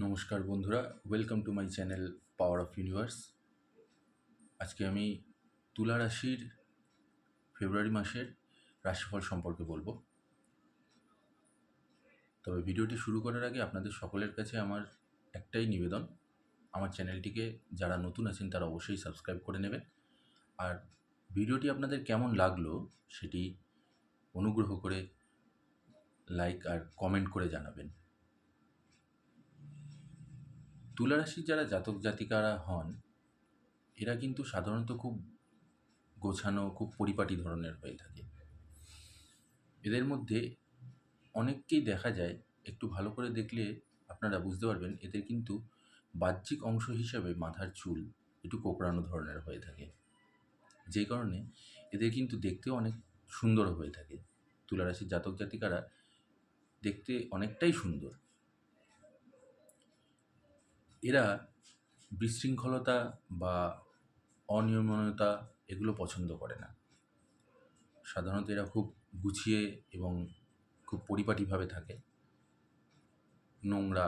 নমস্কার বন্ধুরা, welcome to my channel power of universe. আজকে আমি তুলা রাশির ফেব্রুয়ারি মাসের রাশিফল সম্পর্কে বলবো। তবে ভিডিওটি শুরু করার আগে আপনাদের সকলের কাছে আমার একটাই নিবেদন, আমার চ্যানেলটিকে যারা নতুন আছেন তারা অবশ্যই সাবস্ক্রাইব করে নেবেন। আর ভিডিওটি আপনাদের কেমন লাগলো সেটি অনুগ্রহ করে লাইক আর কমেন্ট করে জানাবেন। তুলা রাশির যারা জাতক জাতিকারা হন, এরা কিন্তু সাধারণত খুব গোছানো, খুব পরিপাটি ধরনের হয়ে থাকে। এদের মধ্যে অনেককেই দেখা যায়, একটু ভালো করে দেখলে আপনারা বুঝতে পারবেন, এদের কিন্তু বাহ্যিক অংশ হিসাবে মাথার চুল একটু কোঁকড়ানো ধরনের হয়ে থাকে, যেই কারণে এদের কিন্তু দেখতেও অনেক সুন্দর হয়ে থাকে। তুলারাশির জাতক জাতিকারা দেখতে অনেকটাই সুন্দর। এরা বিশৃঙ্খলতা বা অনিয়মনতা এগুলো পছন্দ করে না। সাধারণত এরা খুব গুছিয়ে এবং খুব পরিপাটিভাবে থাকে। নোংরা,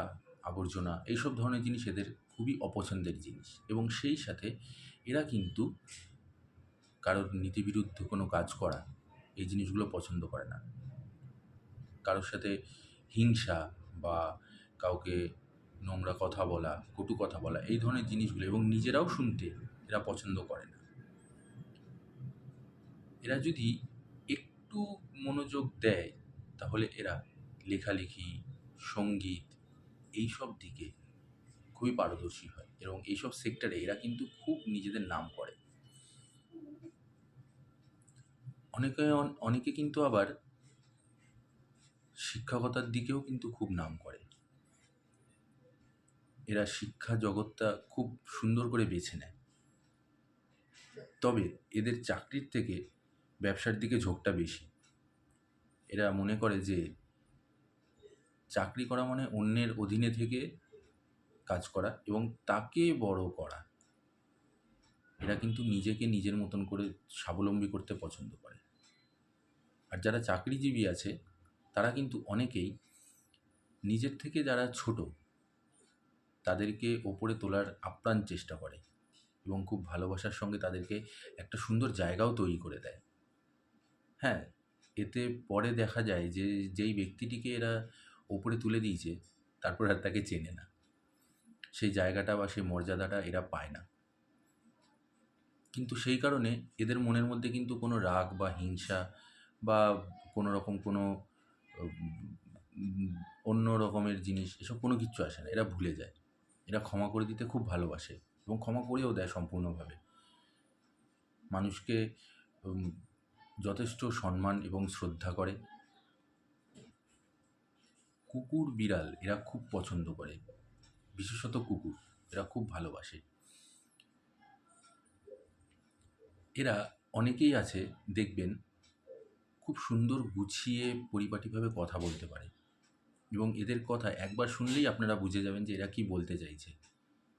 আবর্জনা এইসব ধরনের জিনিস এদের খুবই অপছন্দের জিনিস, এবং সেই সাথে এরা কিন্তু কারোর নীতিবিরুদ্ধ কোনো কাজ করা, এই জিনিসগুলো পছন্দ করে না। কারোর সাথে হিংসা বা কাউকে নোংরা কথা বলা, কটু কথা বলা, এই ধরনের জিনিসগুলো, এবং নিজেরাও শুনতে এরা পছন্দ করে না। এরা যদি একটু মনোযোগ দেয় তাহলে এরা লেখালেখি, সঙ্গীত এইসব দিকে খুবই পারদর্শী হয়, এবং এইসব সেক্টরে এরা কিন্তু খুব নিজেদের নাম করে। অনেকে কিন্তু আবার শিক্ষকতার দিকেও কিন্তু খুব নাম করে। এরা শিক্ষা জগৎটা খুব সুন্দর করে বেছে নেয়। তবে এদের চাকরির থেকে ব্যবসার দিকে ঝোঁকটা বেশি। এরা মনে করে যে চাকরি করা মানে অন্যের অধীনে থেকে কাজ করা এবং তাকে বড় করা। এরা কিন্তু নিজেকে নিজের মতন করে স্বাবলম্বী করতে পছন্দ করে। আর যারা চাকরিজীবী আছে তারা কিন্তু অনেকেই নিজের থেকে যারা ছোট তাদেরকে ওপরে তোলার আপ্রাণ চেষ্টা করে, এবং খুব ভালোবাসার সঙ্গে তাদেরকে একটা সুন্দর জায়গাও তৈরি করে দেয়। হ্যাঁ, এতে পরে দেখা যায় যে যেই ব্যক্তিটিকে এরা ওপরে তুলে দিয়েছে তারপর আর তাকে চেনে না, সেই জায়গাটা বা সেই মর্যাদাটা এরা পায় না। কিন্তু সেই কারণে এদের মনের মধ্যে কিন্তু কোনো রাগ বা হিংসা বা কোনো রকম কোনো উম, অন্য রকমের জিনিস, এসব কোনো কিচ্ছু আসে না। এরা ভুলে যায়। এরা ক্ষমা করে দিতে খুব ভালোবাসে এবং ক্ষমা করেও দেয় সম্পূর্ণভাবে। মানুষকে উম, যথেষ্ট সম্মান এবং শ্রদ্ধা করে। কুকুর বিড়াল এরা খুব পছন্দ করে, বিশেষত কুকুর এরা খুব ভালোবাসে। এরা অনেকেই আছে দেখবেন খুব সুন্দর গুছিয়ে পরিপাটিভাবে কথা বলতে পারে, এবং এদের কথা একবার শুনলেই আপনারা বুঝে যাবেন যে এরা কি বলতে চাইছে।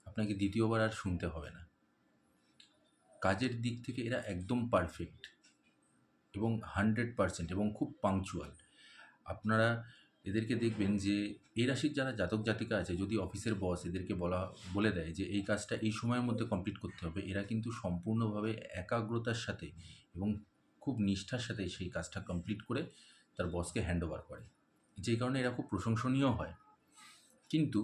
আপনাকে দ্বিতীয়বার আর শুনতে হবে না। কাজের দিক থেকে এরা একদম পারফেক্ট এবং 100%, এবং খুব পাংচুয়াল। আপনারা এদেরকে দেখবেন যে এই রাশির যারা জাতক জাতিকা আছে, যদি অফিসের বস এদেরকে বলে দেয় যে এই কাজটা এই সময়ের মধ্যে কমপ্লিট করতে হবে, এরা কিন্তু সম্পূর্ণভাবে একাগ্রতার সাথে এবং খুব নিষ্ঠার সাথে সেই কাজটা কমপ্লিট করে তার বসকে হ্যান্ড ওভার করে, যেই কারণে এরা খুব প্রশংসনীয় হয়। কিন্তু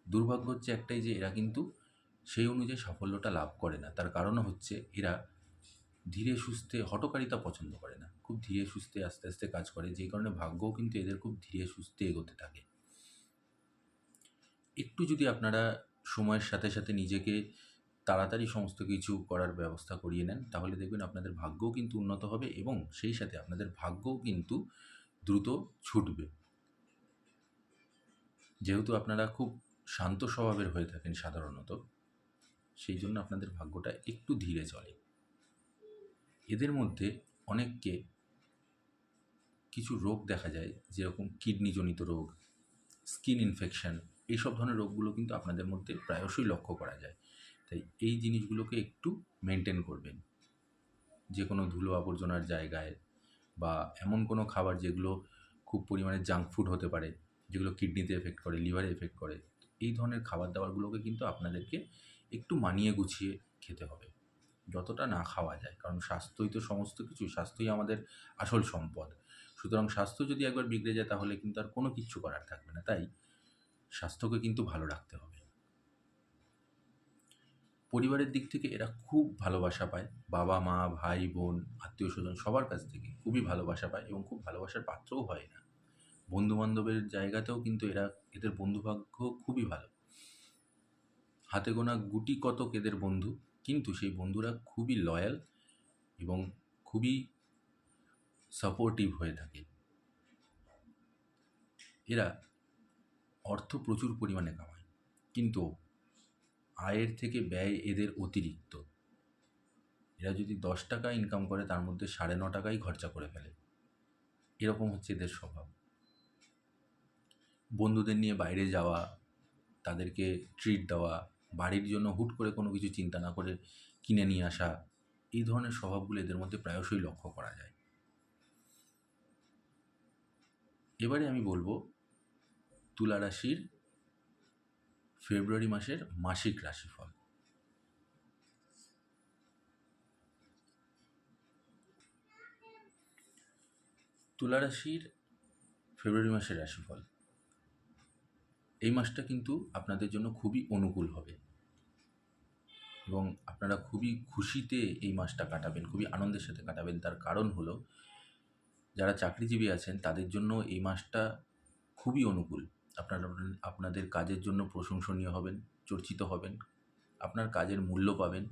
দুর্ভাগ্য হচ্ছে একটাই, যে এরা কিন্তু সেই অনুযায়ী সাফল্যটা লাভ করে না। তার কারণও হচ্ছে এরা ধীরে সুস্থে হঠকারিতা পছন্দ করে না, খুব ধীরে সুস্থে আস্তে আস্তে কাজ করে, যেই কারণে ভাগ্যও কিন্তু এদের খুব ধীরে সুস্থে এগোতে থাকে। একটু যদি আপনারা সময়ের সাথে সাথে নিজেকে তাড়াতাড়ি সমস্ত কিছু করার ব্যবস্থা করিয়ে নেন, তাহলে দেখবেন আপনাদের ভাগ্যও কিন্তু উন্নত হবে, এবং সেই সাথে আপনাদের ভাগ্যও কিন্তু দ্রুত ছুটবে। যেহেতু আপনারা খুব শান্ত স্বভাবের হয়ে থাকেন সাধারণত, সেই জন্য আপনাদের ভাগ্যটা একটু ধীরে চলে। এদের মধ্যে অনেককে কিছু রোগ দেখা যায়, যেরকম কিডনিজনিত রোগ, স্কিন ইনফেকশন, এইসব ধরনের রোগগুলো কিন্তু আপনাদের মধ্যে প্রায়শই লক্ষ্য করা যায়। তাই এই জিনিসগুলোকে একটু মেনটেন করবেন। যে কোনো ধুলো আবর্জনার জায়গায়, বা এমন কোনো খাবার যেগুলো খুব পরিমাণে জাঙ্ক ফুড হতে পারে, যেগুলো কিডনিতে এফেক্ট করে, লিভারে এফেক্ট করে। এই ধরনের খাবার দাবারগুলোকে কিন্তু আপনাদেরকে একটু মানিয়ে গুছিয়ে খেতে হবে, যতটা না খাওয়া যায়। কারণ স্বাস্থ্যই তো সমস্ত কিছু, স্বাস্থ্যই আমাদের আসল সম্পদ। সুতরাং স্বাস্থ্য যদি একবার বিগড়ে যায় তাহলে কিন্তু আর কোনো কিচ্ছু করার থাকবে না। তাই স্বাস্থ্যকে কিন্তু ভালো রাখতে হবে। পরিবারের দিক থেকে এরা খুব ভালোবাসা পায়। বাবা, মা, ভাই, বোন, আত্মীয়স্বজন সবার কাছ থেকে খুবই ভালোবাসা পায় এবং খুব ভালোবাসার পাত্রও হয় এরা। বন্ধু-বান্ধবের জায়গাতেও কিন্তু এদের বন্ধুভাগ্য খুবই ভালো। হাতে গোনা গুটি কতক এদের বন্ধু, কিন্তু সেই বন্ধুরা খুবই লয়াল এবং খুবই সাপোর্টিভ হয়ে থাকে। এরা অর্থ প্রচুর পরিমাণে কামায়, কিন্তু আয়ের থেকে ব্যয় এদের অতিরিক্ত। এরা যদি 10 টাকা ইনকাম করে তার মধ্যে 9.5 টাকাই খরচা করে ফেলে। এরকম হচ্ছে এদের স্বভাব। বন্ধুদের নিয়ে বাইরে যাওয়া, তাদেরকে ট্রিট দেওয়া, বাড়ির জন্য হুট করে কোনো কিছু চিন্তা না করে কিনে নিয়ে আসা, এই ধরনের স্বভাবগুলো এদের মধ্যে প্রায়শই লক্ষ্য করা যায়। এবারে আমি বলবো তুলা রাশির ফেব্রুয়ারি মাসের মাসিক রাশিফল। তুলা রাশির ফেব্রুয়ারি মাসের রাশিফল। এই মাসটা কিন্তু আপনাদের জন্য খুবই অনুকূল হবে এবং আপনারা খুবই খুশিতে এই মাসটা কাটাবেন, খুবই আনন্দের সাথে কাটাবেন। তার কারণ হলো, যারা চাকরিজীবী আছেন তাদের জন্য এই মাসটা খুবই অনুকূল। আপনারা আপনাদের কাজের জন্য প্রশংসনীয় হবেন, চর্চিত হবেন, আপনার কাজের মূল্য পাবেন,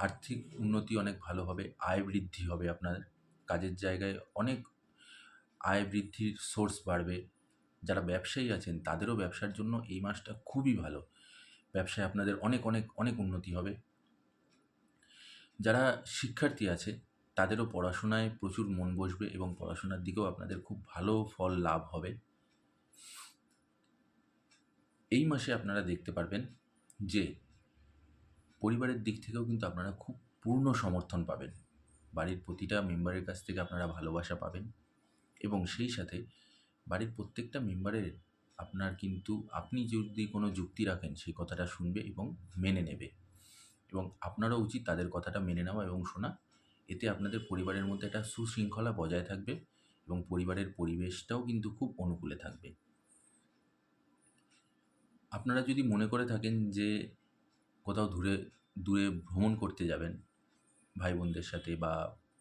আর্থিক উন্নতি অনেক ভালো হবে, আয় বৃদ্ধি হবে, আপনার কাজের জায়গায় অনেক আয় বৃদ্ধির সোর্স বাড়বে। যারা ব্যবসায়ী আছেন তাদেরও ব্যবসার জন্য এই মাসটা খুবই ভালো। ব্যবসায় আপনাদের অনেক অনেক অনেক উন্নতি হবে। যারা শিক্ষার্থী আছে তাদেরও পড়াশোনায় প্রচুর মন বসবে এবং পড়াশোনার দিকেও আপনাদের খুব ভালো ফল লাভ হবে। এই মাসে আপনারা দেখতে পারবেন যে পরিবারের দিক থেকেও কিন্তু আপনারা খুব পূর্ণ সমর্থন পাবেন। বাড়ির প্রতিটা মেম্বারের কাছ থেকে আপনারা ভালোবাসা পাবেন এবং সেই সাথে বাড়ির প্রত্যেকটা মেম্বারের আপনি যদি কোনো যুক্তি রাখেন সেই কথাটা শুনবে এবং মেনে নেবে এবং আপনারও উচিত তাদের কথাটা মেনে নেওয়া এবং শোনা। এতে আপনাদের পরিবারের মধ্যে একটা সুশৃঙ্খলা বজায় থাকবে এবং পরিবারের পরিবেশটাও কিন্তু খুব অনুকূলে থাকবে। আপনারা যদি মনে করে থাকেন যে কোথাও দূরে দূরে ভ্রমণ করতে যাবেন ভাই বোনদের সাথে বা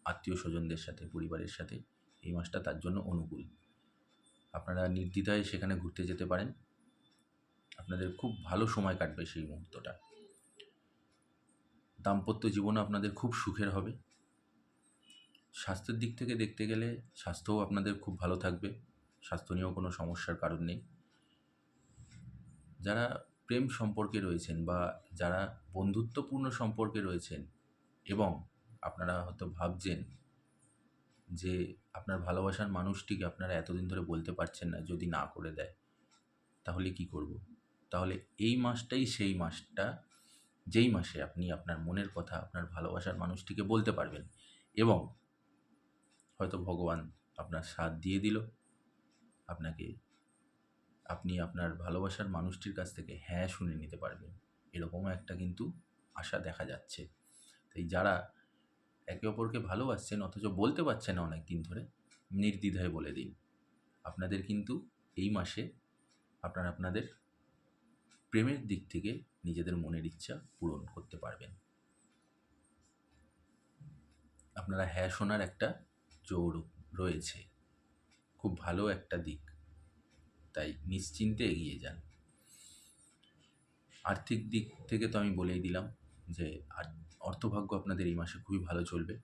আত্মীয় স্বজনদের সাথে, পরিবারের সাথে, এই মাসটা তার জন্য অনুকূল। আপনারা নির্দ্বিধায় সেখানে ঘুরতে যেতে পারেন। আপনাদের খুব ভালো সময় কাটবে সেই মুহূর্তটা। দাম্পত্য জীবনও আপনাদের খুব সুখের হবে। স্বাস্থ্যের দিক থেকে দেখতে গেলে স্বাস্থ্যও আপনাদের খুব ভালো থাকবে, স্বাস্থ্য নিয়েও কোনো সমস্যার কারণ নেই। যারা প্রেম সম্পর্কে রয়েছেন বা যারা বন্ধুত্বপূর্ণ সম্পর্কে রয়েছেন এবং আপনারা হয়তো ভাবছেন যে আপনার ভালোবাসার মানুষটিকে আপনারা এতদিন ধরে বলতে পারছেন না, যদি না করে দেয় তাহলে কি করব? তাহলে এই মাসটাই সেই মাসটা যেই মাসে আপনি আপনার মনের কথা আপনার ভালোবাসার মানুষটিকে বলতে পারবেন এবং হয়তো ভগবান আপনার সাথ দিয়ে দিল, আপনাকে আপনি আপনার ভালোবাসার মানুষটির কাছ থেকে হ্যাঁ শুনে নিতে পারবেন। এরকমও একটা কিন্তু আশা দেখা যাচ্ছে। তাই যারা একে অপরকে ভালোবাসছেন অথচ বলতে পারছেন না অনেক দিন ধরে, নির্দ্বিধায় বলে দিন। আপনাদের কিন্তু এই মাসে আপনাদের প্রেমের দিক থেকে নিজেদের মনের ইচ্ছা পূরণ করতে পারবেন। আপনারা হ্যাঁ শোনার একটা জোর রয়েছে, খুব ভালো একটা দিক। তাই নিশ্চিন্তে এগিয়ে যান। আর্থিক দিক থেকে তো আমি বলেই দিলাম যে অর্থভাগ্য আপনাদের এই মাসে খুবই ভালো চলবে।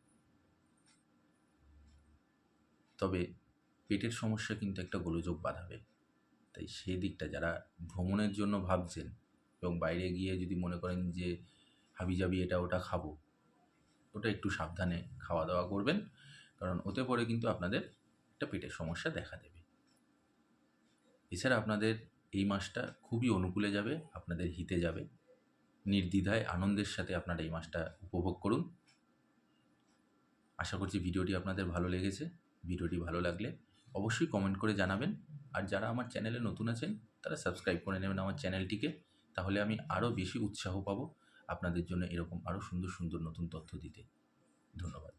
তবে পেটের সমস্যা কিন্তু একটা গোলযোগ বাঁধাবে। তাই সেই দিকটা যারা ভ্রমণের জন্য ভাবছেন এবং বাইরে গিয়ে যদি মনে করেন যে হাবিজাবি এটা ওটা খাবো, ওটা একটু সাবধানে খাওয়া দাওয়া করবেন, কারণ ওতে পরে কিন্তু আপনাদের একটা পেটের সমস্যা দেখা দেবে। এছাড়া আপনাদের এই মাসটা খুবই অনুকূলে যাবে, আপনাদের হিতে যাবে। নির্দ্বিধায় আনন্দের সাথে আপনারা এই মাসটা উপভোগ করুন। আশা করছি ভিডিওটি আপনাদের ভালো লেগেছে। ভিডিওটি ভালো লাগলে অবশ্যই কমেন্ট করে জানাবেন আর যারা আমার চ্যানেলে নতুন আছেন তারা সাবস্ক্রাইব করে নেবেন আমার চ্যানেলটিকে, তাহলে আমি আরও বেশি উৎসাহ পাবো আপনাদের জন্য এরকম আরও সুন্দর সুন্দর নতুন তথ্য দিতে। ধন্যবাদ।